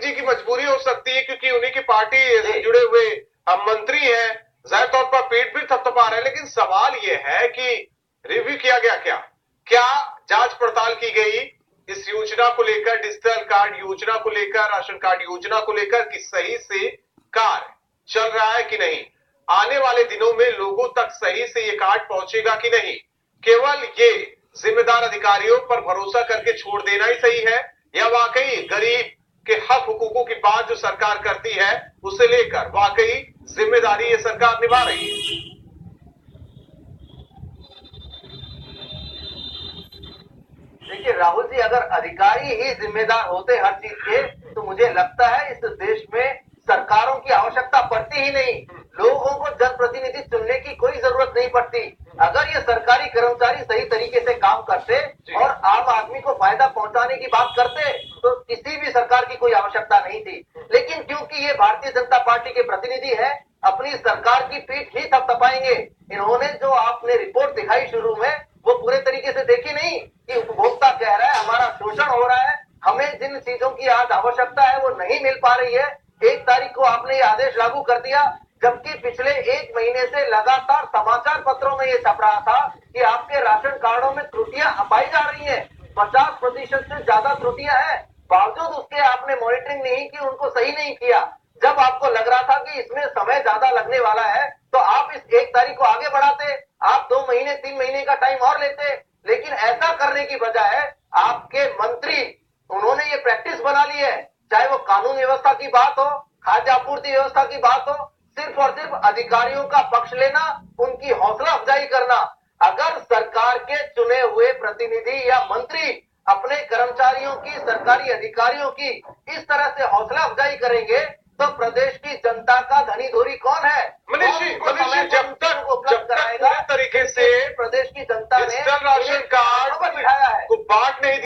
जी की मजबूरी हो सकती है क्योंकि उन्हीं की पार्टी से जुड़े हुए मंत्री हैं, जाहिर तौर पर पेट भी थपथपा रहे हैं। लेकिन सवाल यह है कि रिव्यू किया गया क्या? क्या जांच पड़ताल की गई इस योजना को लेकर, डिजिटल कार्ड योजना को लेकर, राशन कार्ड योजना को लेकर कि सही से कार्य चल रहा है कि नहीं? आने वाले दिनों में लोगों तक सही से ये कार्ड पहुंचेगा कि नहीं? केवल ये जिम्मेदार अधिकारियों पर भरोसा करके छोड़ देना ही सही है, या वाकई गरीब के हक हुकूकों की बात जो सरकार करती है उसे लेकर वाकई जिम्मेदारी ये सरकार निभा रही है? देखिए राहुल जी, अगर अधिकारी ही जिम्मेदार होते हर चीज के, तो मुझे लगता है इस देश में सरकारों की आवश्यकता पड़ती ही नहीं। लोगों को जनप्रतिनिधि चुनने की कोई जरूरत नहीं पड़ती। अगर ये सरकारी कर्मचारी सही तरीके से काम करते और आम आदमी को फायदा पहुंचाने की बात करते, तो किसी भी सरकार की कोई आवश्यकता नहीं थी। लेकिन क्योंकि ये भारतीय जनता पार्टी के प्रतिनिधि है, अपनी सरकार की पीठ ही थपथपाएंगे। इन्होंने जो आपने रिपोर्ट दिखाई शुरू में, वो पूरे तरीके से देखी नहीं कि उपभोक्ता कह रहा है हमारा शोषण हो रहा है, हमें जिन चीजों की आज आवश्यकता है वो नहीं मिल पा रही है। 1 तारीख को आपने ये आदेश लागू कर दिया, जबकि पिछले 1 महीने से लगातार समाचार पत्रों में ये छप रहा था कि आपके राशन कार्डों में त्रुटियां पाई जा रही हैं। 50% से ज्यादा त्रुटियां हैं, बावजूद उसके आपने मॉनिटरिंग नहीं की, उनको सही नहीं किया। जब आपको लग रहा था कि इसमें समय ज्यादा लगने वाला है, तो आप इस 1 तारीख को आगे बढ़ाते, आप 2 महीने 3 महीने का टाइम और लेते। लेकिन ऐसा करने की बजाय आपके मंत्री, उन्होंने ये प्रैक्टिस बना ली है, चाहे वो कानून व्यवस्था की बात हो, खाद्य आपूर्ति व्यवस्था की बात हो, सिर्फ और सिर्फ अधिकारियों का पक्ष लेना, उनकी हौसला अफजाई करना। अगर सरकार के चुने हुए प्रतिनिधि या मंत्री अपने कर्मचारियों की, सरकारी अधिकारियों की इस तरह से हौसला अफजाई करेंगे, तो प्रदेश की जनता का धनी धोरी कौन है? मनीष जी, जब तक पूरी तरीके से प्रदेश की जनता ने डिजिटल राशन कार्ड बिठाया है को बांट नहीं